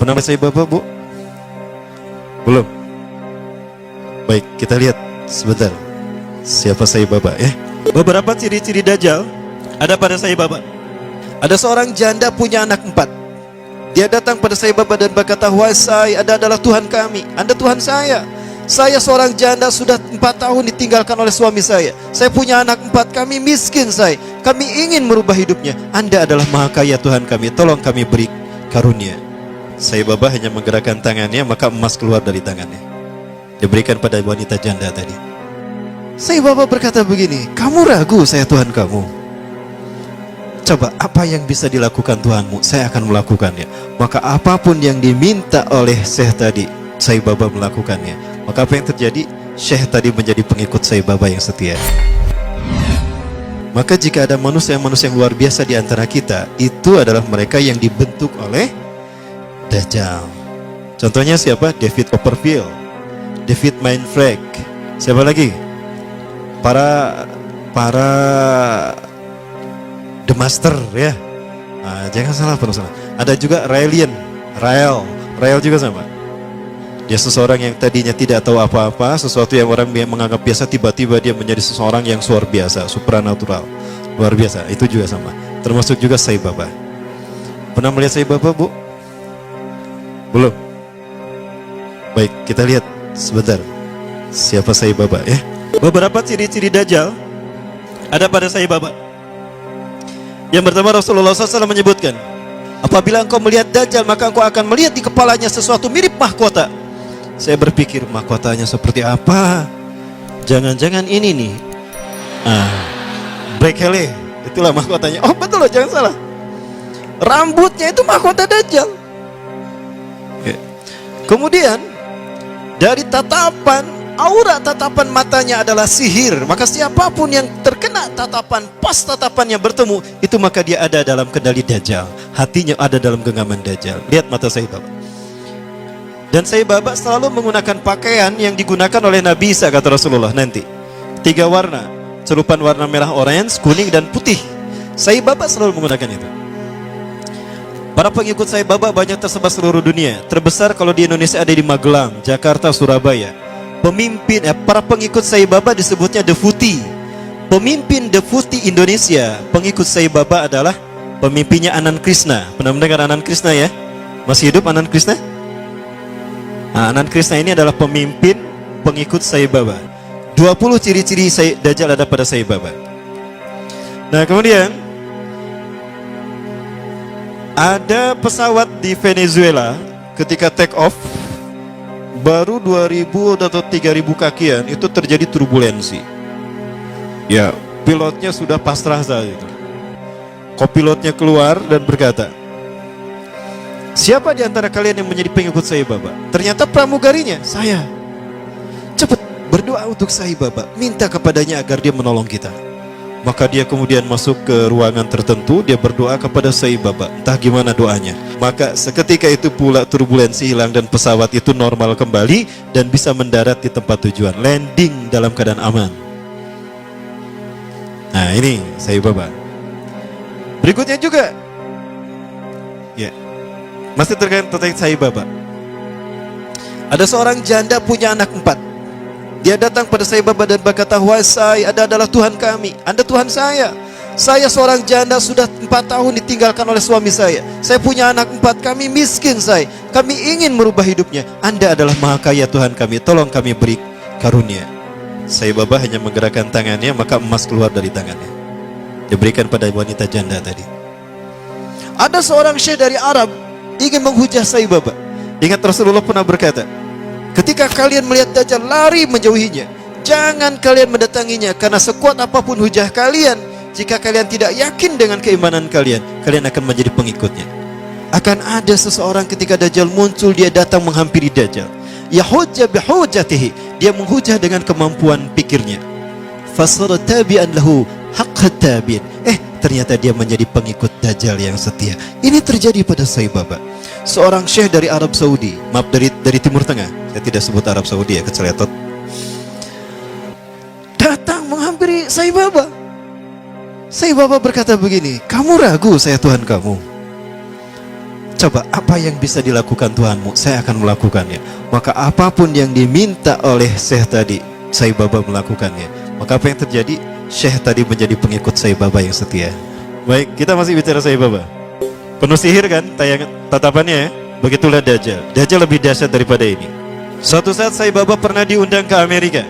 Pernah lihat Sai Baba, Bu? Belum? Baik, kita lihat sebentar siapa Sai Baba ya. Beberapa ciri-ciri Dajjal ada pada Sai Baba. Ada seorang janda punya anak 4. Dia datang pada Sai Baba dan berkata, "Wahai Sai, Anda adalah Tuhan kami, Anda Tuhan saya. Saya seorang janda sudah 4 tahun ditinggalkan oleh suami saya. Saya punya anak 4, kami miskin Sai. Kami ingin merubah hidupnya. Anda adalah Maha Kaya Tuhan kami, tolong kami beri karunia." Sai Baba hanya menggerakkan tangannya, maka emas keluar dari tangannya. Diberikan pada wanita janda tadi. Sai Baba berkata begini, "Kamu ragu saya Tuhan kamu? Coba apa yang bisa dilakukan Tuhanmu, saya akan melakukannya." Maka apapun yang diminta oleh Syekh tadi, Sai Baba melakukannya. Maka apa yang terjadi? Syekh tadi menjadi pengikut Sai Baba yang setia. Maka jika ada manusia-manusia yang luar biasa di antara kita, itu adalah mereka yang dibentuk oleh Dajjal. Contohnya siapa? David Copperfield, David Mindfreak. Siapa lagi? Para The Master ya. Nah, jangan salah penulisan. Ada juga Rael juga sama. Dia seseorang yang tadinya tidak tahu apa-apa, sesuatu yang orang menganggap biasa, tiba-tiba dia menjadi seseorang yang luar biasa, supranatural, luar biasa. Itu juga sama. Termasuk juga Sai Baba. Pernah melihat Sai Baba, Bu? Belum? Baik, kita lihat sebentar siapa Sai Baba ya. Beberapa ciri-ciri Dajjal ada pada Sai Baba. Yang pertama, Rasulullah SAW menyebutkan, apabila engkau melihat Dajjal, maka engkau akan melihat di kepalanya sesuatu mirip mahkota. Saya berpikir, mahkotanya seperti apa? Jangan-jangan ini nih, Brekele, itulah mahkotanya. Oh betul loh, jangan salah. Rambutnya itu mahkota Dajjal. Kemudian dari tatapan, aura tatapan matanya adalah sihir. Maka siapapun yang terkena tatapan, pas tatapannya bertemu, itu maka dia ada dalam kendali Dajjal. Hatinya ada dalam genggaman Dajjal. Lihat mata Sai Baba. Dan Sai Baba selalu menggunakan pakaian yang digunakan oleh Nabi Isa, kata Rasulullah nanti. 3 warna, celupan warna merah, orange, kuning, dan putih. Sai Baba selalu menggunakan itu. Para pengikut Sai Baba banyak tersebar seluruh dunia. Terbesar kalau di Indonesia ada di Magelang, Jakarta, Surabaya. Para pengikut Sai Baba disebutnya Defuti. Pemimpin Defuti Indonesia, pengikut Sai Baba adalah pemimpinnya Anand Krishna. Pernah mendengar Anand Krishna ya? Masih hidup Anand Krishna? Anand Krishna ini adalah pemimpin pengikut Sai Baba. 20 ciri-ciri Dajjal ada pada Sai Baba. Nah kemudian ada pesawat di Venezuela ketika take off, baru 2000 atau 3000 kakian, itu terjadi turbulensi. Ya, pilotnya sudah pasrah saat itu. Kopilotnya keluar dan berkata, "Siapa di antara kalian yang menjadi pengikut Sai Baba?" Ternyata pramugarinya, "Saya." "Cepat berdoa untuk Sai Baba, minta kepadanya agar dia menolong kita." Maka dia kemudian masuk ke ruangan tertentu, dia berdoa kepada Sai Baba. Entah gimana doanya. Maka seketika itu pula turbulensi hilang dan pesawat itu normal kembali dan bisa mendarat di tempat tujuan, landing dalam keadaan aman. Nah ini Sai Baba. Berikutnya juga, ya, masih terkait Sai Baba. Ada seorang janda punya anak 4. Dia datang pada Sai Baba dan berkata, "Wahai Sai, Anda adalah Tuhan kami, Anda Tuhan saya. Saya seorang janda sudah 4 tahun ditinggalkan oleh suami saya. Saya punya anak 4, kami miskin Sai. Kami ingin merubah hidupnya. Anda adalah Maha Kaya Tuhan kami, tolong kami beri karunia." Sai Baba hanya menggerakkan tangannya, maka emas keluar dari tangannya. Diberikan pada wanita janda tadi. Ada seorang syekh dari Arab ingin menghujah Sai Baba. Ingat Rasulullah pernah berkata, ketika kalian melihat Dajjal, lari menjauhinya. Jangan kalian mendatanginya, karena sekuat apapun hujah kalian, jika kalian tidak yakin dengan keimanan kalian, kalian akan menjadi pengikutnya. Akan ada seseorang ketika Dajjal muncul, dia datang menghampiri Dajjal. Yahujja bihujjatihi, dia menghujah dengan kemampuan pikirnya. Fasara tabi'an lahu haqqa tabi'in. Ternyata dia menjadi pengikut Dajjal yang setia. Ini terjadi pada Sai Baba. Seorang syekh dari Arab Saudi, maaf dari Timur Tengah, saya tidak sebut Arab Saudi ya, keceletot, datang menghampiri Sai Baba. Sai Baba berkata begini, "Kamu ragu saya Tuhan kamu? Coba apa yang bisa dilakukan Tuhanmu, saya akan melakukannya. Maka apapun yang diminta oleh Syekh tadi, Sai Baba melakukannya. Maka apa yang terjadi? Syekh tadi menjadi pengikut Sai Baba yang setia. Baik, kita masih bicara Sai Baba. Penuh sihir kan tatapannya ya? Begitulah Dajjal. Dajjal lebih dahsyat daripada ini. Suatu saat Sai Baba pernah diundang ke Amerika.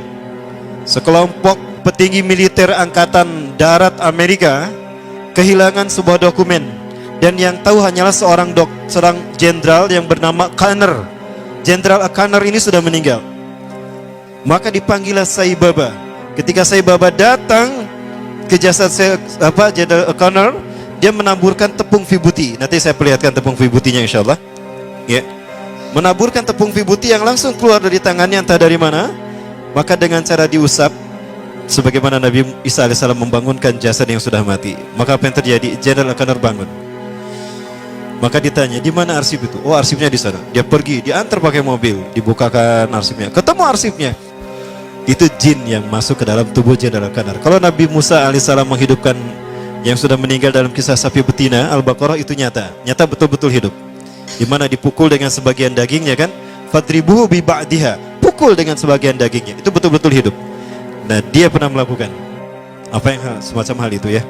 Sekelompok petinggi militer angkatan darat Amerika kehilangan sebuah dokumen, dan yang tahu hanyalah seorang jenderal yang bernama Conner. Jenderal Conner ini sudah meninggal. Maka dipanggillah Sai Baba. Ketika Sai Baba datang ke jasad Jenderal Conner, dia menaburkan tepung vibuti. Nanti saya perlihatkan tepung vibutinya insyaallah. Ya. Menaburkan tepung vibuti yang langsung keluar dari tangannya entah dari mana. Maka dengan cara diusap, sebagaimana Nabi Isa AS membangunkan jasad yang sudah mati. Maka apa yang terjadi? Jenderal Conner bangun. Maka ditanya, di mana arsip itu? Oh, arsipnya di sana. Dia pergi, diantar pakai mobil, dibukakan arsipnya. Ketemu arsipnya. Itu jin yang masuk ke dalam tubuh Jenderal Conner. Kalau Nabi Musa AS menghidupkan yang sudah meninggal dalam kisah sapi betina Al-Baqarah, itu nyata betul-betul hidup. Di mana dipukul dengan sebagian dagingnya kan? Fadribuhu bi ba'diha. Pukul dengan sebagian dagingnya. Itu betul-betul hidup. Nah, dia pernah melakukan apa yang semacam hal itu ya.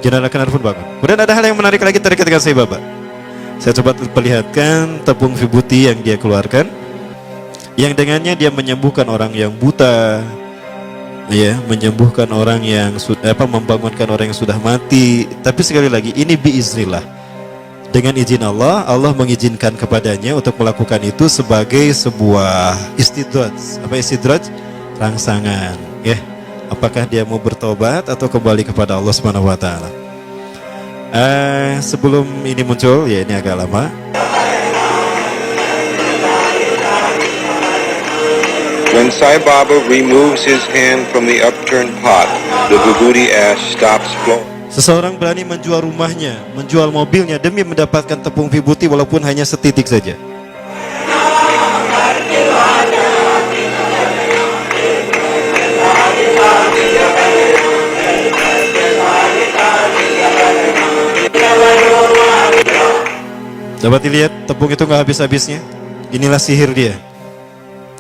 Jenderal Conner pun bangun. Kemudian ada hal yang menarik lagi terkait dengan Sai Baba. Saya coba perlihatkan tepung vibuti yang dia keluarkan, yang dengannya dia menyembuhkan orang yang buta, ya, menyembuhkan orang yang membangunkan orang yang sudah mati. Tapi sekali lagi ini biiznillah. Dengan izin Allah, Allah mengizinkan kepadanya untuk melakukan itu sebagai sebuah istidraj. Apa istidraj? Rangsangan, ya. Apakah dia mau bertobat atau kembali kepada Allah Subhanahu wa taala? Sebelum ini muncul, ya ini agak lama. When Sai Baba removes his hand from the upturned pot, the vibhuti ash stops flowing. Seseorang berani menjual rumahnya, menjual mobilnya demi mendapatkan tepung vibuti walaupun hanya setitik saja. Dapat dilihat tepung itu nggak habis-habisnya. Inilah sihir dia.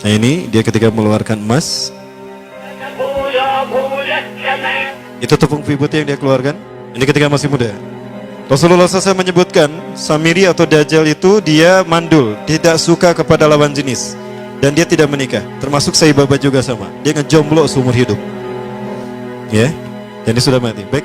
Nah ini dia ketika mengeluarkan emas. Itu tepung vibuti yang dia keluarkan. Ini ketika masih muda. Rasulullah SAW menyebutkan Samiri atau Dajjal itu dia mandul, tidak suka kepada lawan jenis, dan dia tidak menikah. Termasuk Sai Baba juga sama. Dia ngejomblo seumur hidup. Ya, dan dia sudah mati. Baik.